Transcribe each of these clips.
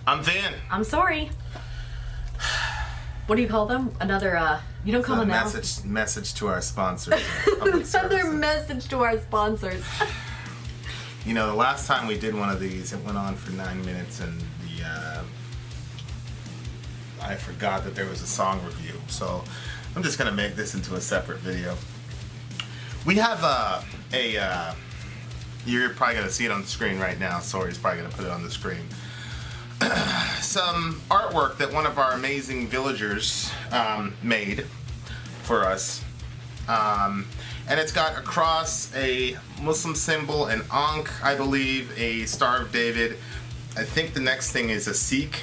I'm Vin. I'm sorry. What do you call them? Another, you don't call them now? Message to our sponsors. Another message to our sponsors. You know, the last time we did one of these, it went on for 9 minutes, and I forgot that there was a song review. So I'm just gonna make this into a separate video. We have you're probably gonna see it on the screen right now. Sori's probably gonna put it on the screen. Some artwork that one of our amazing villagers made for us. And it's got a cross, a Muslim symbol, an Ankh, I believe, a Star of David. I think the next thing is a Sikh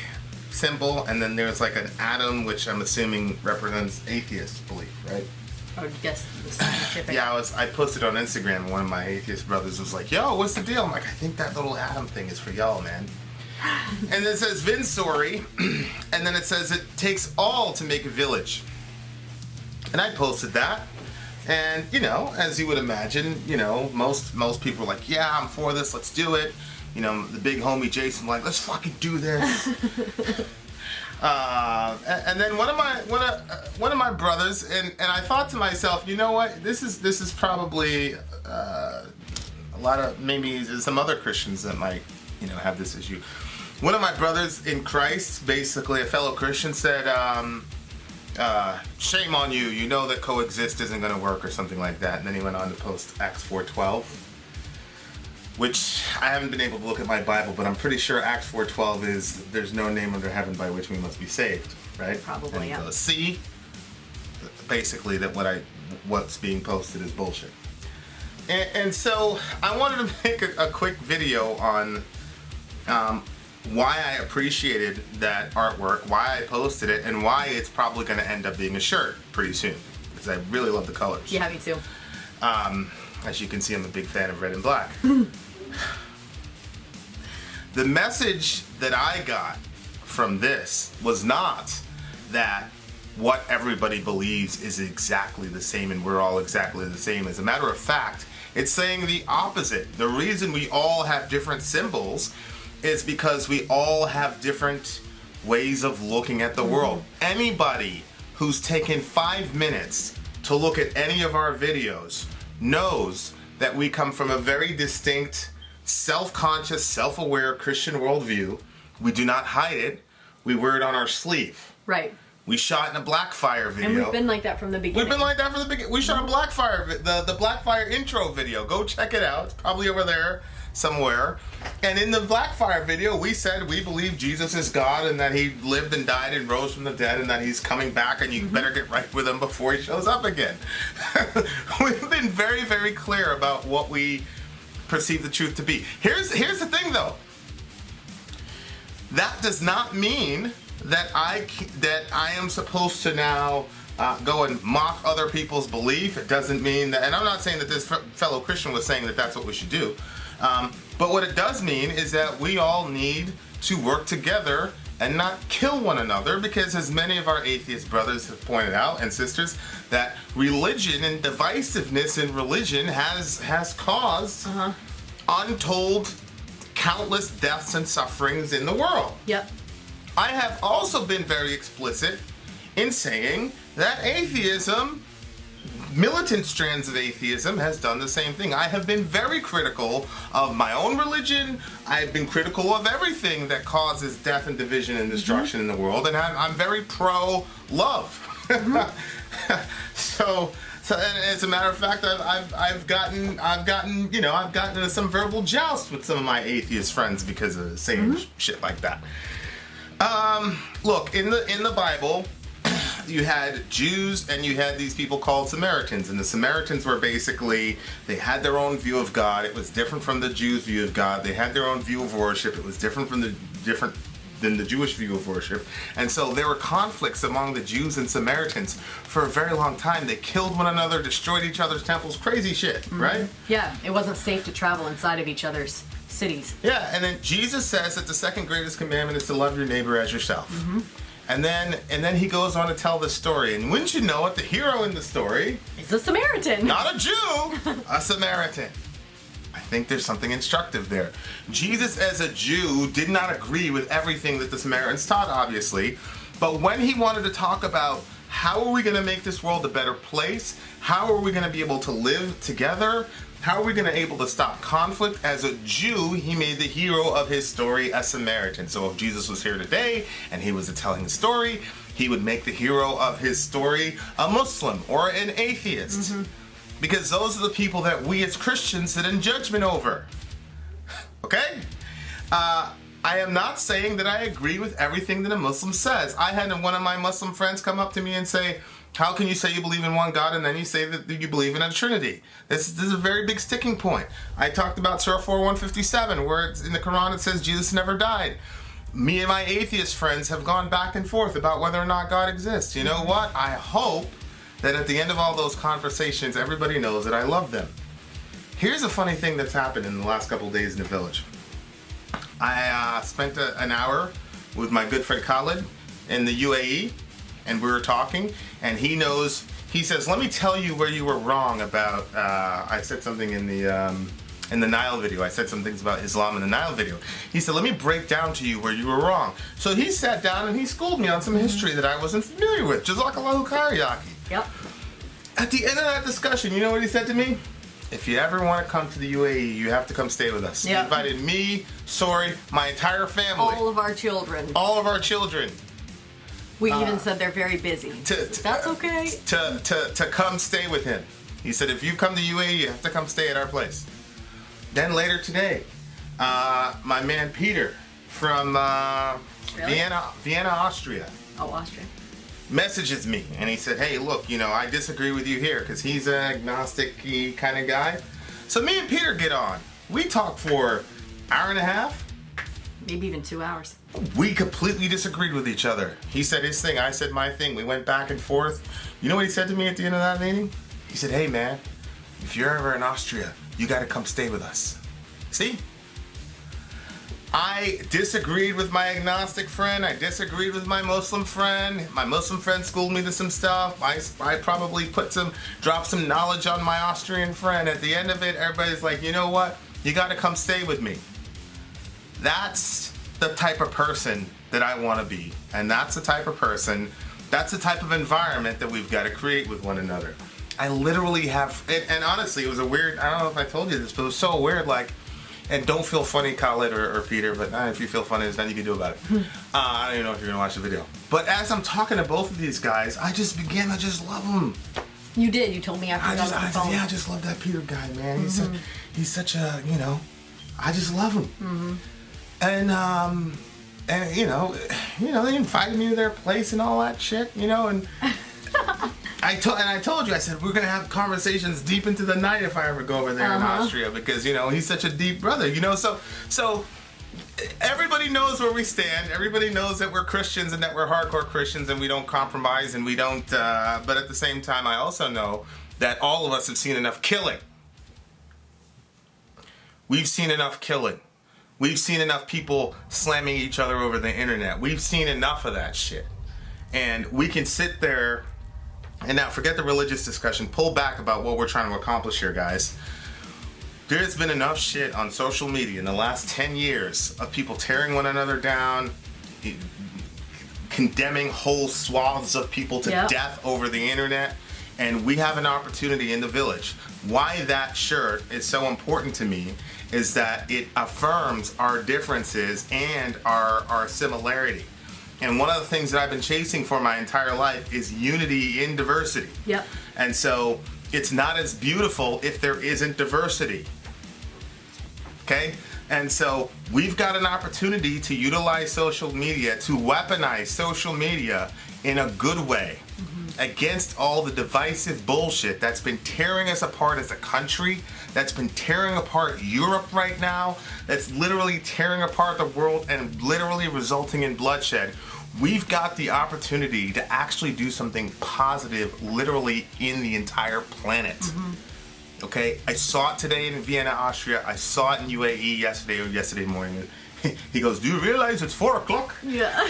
symbol, and then there's like an atom, which I'm assuming represents atheist belief, right? I would guess the scientific. Yeah, I posted on Instagram, and one of my atheist brothers was like, "Yo, what's the deal?" I'm like, "I think that little atom thing is for y'all, man." And it says Vin and Sori, and then it says it takes all to make a village. And I posted that, and you know, as you would imagine, you know, most people are like, "Yeah, I'm for this. Let's do it." You know, the big homie Jason like, "Let's fucking do this." And then one of my brothers, and I thought to myself, you know what? This is probably a lot of, maybe some other Christians that might, you know, have this issue. One of my brothers in Christ, basically a fellow Christian, said, "Shame on you. You know that coexist isn't going to work," or something like that. And then he went on to post Acts 4:12. Which I haven't been able to look at my Bible, but I'm pretty sure Acts 4:12 is there's no name under heaven by which we must be saved, right? Probably, yeah. See, basically that what's being posted is bullshit. And so I wanted to make a quick video on why I appreciated that artwork, why I posted it, and why it's probably going to end up being a shirt pretty soon, because I really love the colors. Yeah, me too. As you can see, I'm a big fan of red and black. The message that I got from this was not that what everybody believes is exactly the same and we're all exactly the same. As a matter of fact, it's saying the opposite. The reason we all have different symbols is because we all have different ways of looking at the world. Anybody who's taken 5 minutes to look at any of our videos knows that we come from a very distinct, self-conscious, self-aware Christian worldview. We do not hide it. We wear it on our sleeve. Right. We shot in a Blackfire video. And we've been like that from the beginning. We've been like that from the beginning. We shot a Blackfire, the Blackfire intro video. Go check it out. It's probably over there somewhere. And in the Blackfire video, we said we believe Jesus is God and that he lived and died and rose from the dead and that he's coming back and you better get right with him before he shows up again. We've been very, very clear about what we perceive the truth to be. Here's the thing, though. That does not mean that I am supposed to now go and mock other people's belief. It doesn't mean that, and I'm not saying that this fellow Christian was saying that that's what we should do. But what it does mean is that we all need to work together and not kill one another, because as many of our atheist brothers have pointed out, and sisters, that religion and divisiveness in religion has caused untold countless deaths and sufferings in the world. Yep. I have also been very explicit in saying that atheism, militant strands of atheism, has done the same thing. I have been very critical of my own religion. I've been critical of everything that causes death and division and destruction in the world, and I'm very pro-love. So, and as a matter of fact, I've gotten into some verbal joust with some of my atheist friends because of saying shit like that. Look, in the Bible, you had Jews and you had these people called Samaritans, and the Samaritans were basically, they had their own view of God. It was different from the Jews' view of God. They had their own view of worship. It was different than the Jewish view of worship. And so there were conflicts among the Jews and Samaritans for a very long time. They killed one another, destroyed each other's temples, crazy shit, right? Yeah, it wasn't safe to travel inside of each other's cities. Yeah, and then Jesus says that the second greatest commandment is to love your neighbor as yourself. And then he goes on to tell the story. And wouldn't you know it, the hero in the story is a Samaritan. Not a Jew, a Samaritan. I think there's something instructive there. Jesus, as a Jew, did not agree with everything that the Samaritans taught, obviously. But when he wanted to talk about how are we going to make this world a better place, how are we going to be able to live together, how are we going to be able to stop conflict, as a Jew, he made the hero of his story a Samaritan. So if Jesus was here today and he was telling a story, he would make the hero of his story a Muslim or an atheist. Because those are the people that we as Christians sit in judgment over. Okay? I am not saying that I agree with everything that a Muslim says. I had one of my Muslim friends come up to me and say, how can you say you believe in one God and then you say that you believe in a Trinity? This is a very big sticking point. I talked about Surah 4:157, where it's in the Quran it says Jesus never died. Me and my atheist friends have gone back and forth about whether or not God exists. You know what? I hope that at the end of all those conversations, everybody knows that I love them. Here's a funny thing that's happened in the last couple of days in the village. I spent an hour with my good friend Khalid in the UAE, and we were talking, and he says, let me tell you where you were wrong about, I said something in the Nile video. I said some things about Islam in the Nile video. He said, let me break down to you where you were wrong. So he sat down and he schooled me on some history that I wasn't familiar with. Jazakallahu khair. Yep. At the end of that discussion, you know what he said to me? If you ever want to come to the UAE, you have to come stay with us. Yep. He invited me, Sori, my entire family. All of our children. All of our children. We even said they're very busy. That's okay. To come stay with him. He said, if you come to UAE, you have to come stay at our place. Then later today, my man Peter from Vienna, Austria. Oh, Austria. Messages me and he said, hey, look, I disagree with you here, because he's an agnostic-y kind of guy. So me and Peter get on. We talk for an hour and a half. Maybe even 2 hours. We completely disagreed with each other. He said his thing, I said my thing. We went back and forth. You know what he said to me at the end of that meeting? He said, hey man, if you're ever in Austria, you got to come stay with us. See? I disagreed with my agnostic friend. I disagreed with my Muslim friend. My Muslim friend schooled me to some stuff. I probably dropped some knowledge on my Austrian friend. At the end of it, everybody's like, you know what? You got to come stay with me. That's the type of person that I want to be. And that's the type of person, that's the type of environment that we've got to create with one another. I literally have, and honestly, it was a weird, I don't know if I told you this, but it was so weird, like, and don't feel funny, Khalid or Peter, but if you feel funny, there's nothing you can do about it. I don't even know if you're going to watch the video. But as I'm talking to both of these guys, I just love them. You did. You told me after you got on the phone. I just love that Peter guy, man. He's such a, I just love him. And they invited me to their place and all that shit, and I told you, I said, we're going to have conversations deep into the night if I ever go over there in Austria, because, he's such a deep brother, so everybody knows where we stand. Everybody knows that we're Christians and that we're hardcore Christians and we don't compromise and we don't, but at the same time, I also know that all of us have seen enough killing. We've seen enough killing. We've seen enough people slamming each other over the internet. We've seen enough of that shit. And we can sit there. And now, forget the religious discussion. Pull back about what we're trying to accomplish here, guys. There's been enough shit on social media in the last 10 years of people tearing one another down, condemning whole swaths of people to death over the internet. And we have an opportunity in the village. Why that shirt is so important to me is that it affirms our differences and our similarity. And one of the things that I've been chasing for my entire life is unity in diversity. Yep. And so it's not as beautiful if there isn't diversity. Okay? And so we've got an opportunity to utilize social media, to weaponize social media in a good way against all the divisive bullshit that's been tearing us apart as a country, that's been tearing apart Europe right now, that's literally tearing apart the world and literally resulting in bloodshed. We've got the opportunity to actually do something positive literally in the entire planet. Okay? I saw it today in Vienna, Austria. I saw it in UAE yesterday morning. He goes, do you realize it's 4 o'clock? Yeah.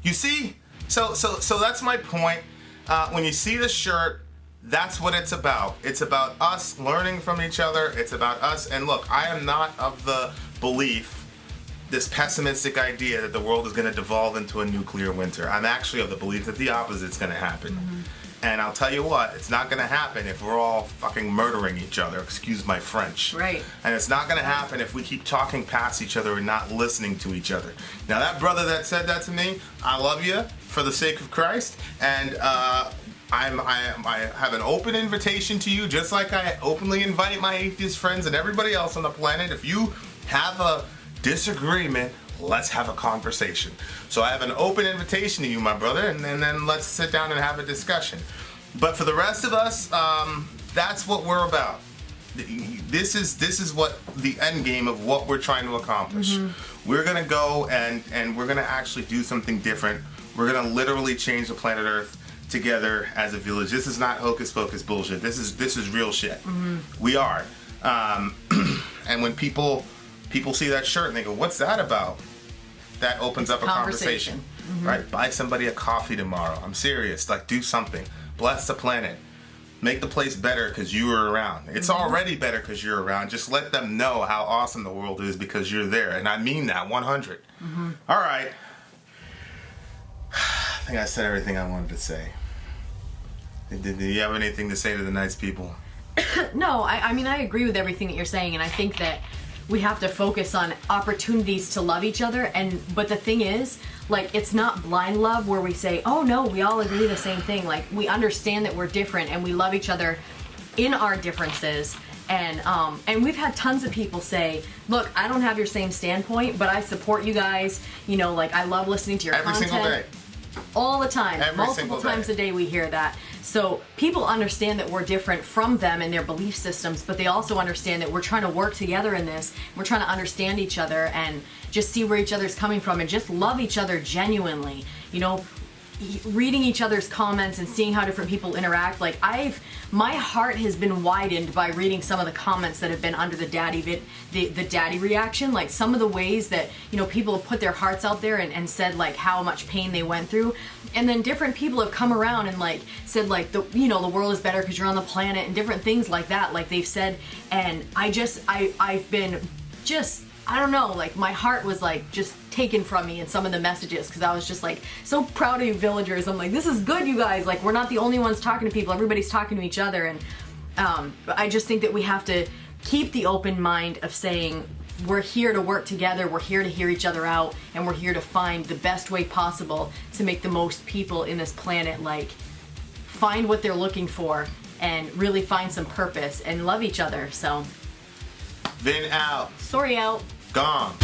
You see? So that's my point. When you see the shirt, That's what it's about. It's about us learning from each other. It's about us. And look, I am not of the belief, this pessimistic idea that the world is going to devolve into a nuclear winter. I'm actually of the belief that the opposite's going to happen. Mm-hmm. And I'll tell you what, it's not going to happen if we're all fucking murdering each other. Excuse my French. Right. And it's not going to happen if we keep talking past each other and not listening to each other. Now, that brother that said that to me, I love you for the sake of Christ. And I have an open invitation to you, just like I openly invite my atheist friends and everybody else on the planet. If you have a disagreement, let's have a conversation. So I have an open invitation to you, my brother, and then let's sit down and have a discussion. But for the rest of us, that's what we're about. This is what the end game of what we're trying to accomplish. Mm-hmm. We're gonna go and we're gonna actually do something different. We're gonna literally change the planet Earth together as a village. This is not hocus pocus bullshit. This is real shit. Mm-hmm. We are. And when people see that shirt and they go, what's that about? That opens up a conversation. Mm-hmm. Right? Buy somebody a coffee tomorrow. I'm serious. Like, do something. Bless the planet. Make the place better because you were around. It's already better because you're around. Just let them know how awesome the world is because you're there. And I mean that 100. Mm-hmm. All right. I think I said everything I wanted to say. Did you have anything to say to the nice people? No, I mean, I agree with everything that you're saying, and I think that we have to focus on opportunities to love each other. But the thing is, like, it's not blind love where we say, oh no, we all agree the same thing. Like, we understand that we're different and we love each other in our differences. And we've had tons of people say, look, I don't have your same standpoint, but I support you guys. You know, like, I love listening to your content. Every single day. All the time. Multiple times a day we hear that. So people understand that we're different from them and their belief systems, but they also understand that we're trying to work together in this. We're trying to understand each other and just see where each other's coming from and just love each other genuinely. You know, reading each other's comments and seeing how different people interact. Like, my heart has been widened by reading some of the comments that have been under the daddy reaction. Like, some of the ways that, you know, people have put their hearts out there and said, like, how much pain they went through. And then different people have come around and, like, said, like, the world is better because you're on the planet and different things like that. Like, they've said, and I've been just, I don't know, like, my heart was, like, just taken from me in some of the messages because I was just, like, so proud of you villagers. I'm like, this is good, you guys. Like, we're not the only ones talking to people. Everybody's talking to each other. And I just think that we have to keep the open mind of saying, we're here to work together, we're here to hear each other out, and we're here to find the best way possible to make the most people in this planet, like, find what they're looking for and really find some purpose and love each other. So, Vin out. Sori out. Gone.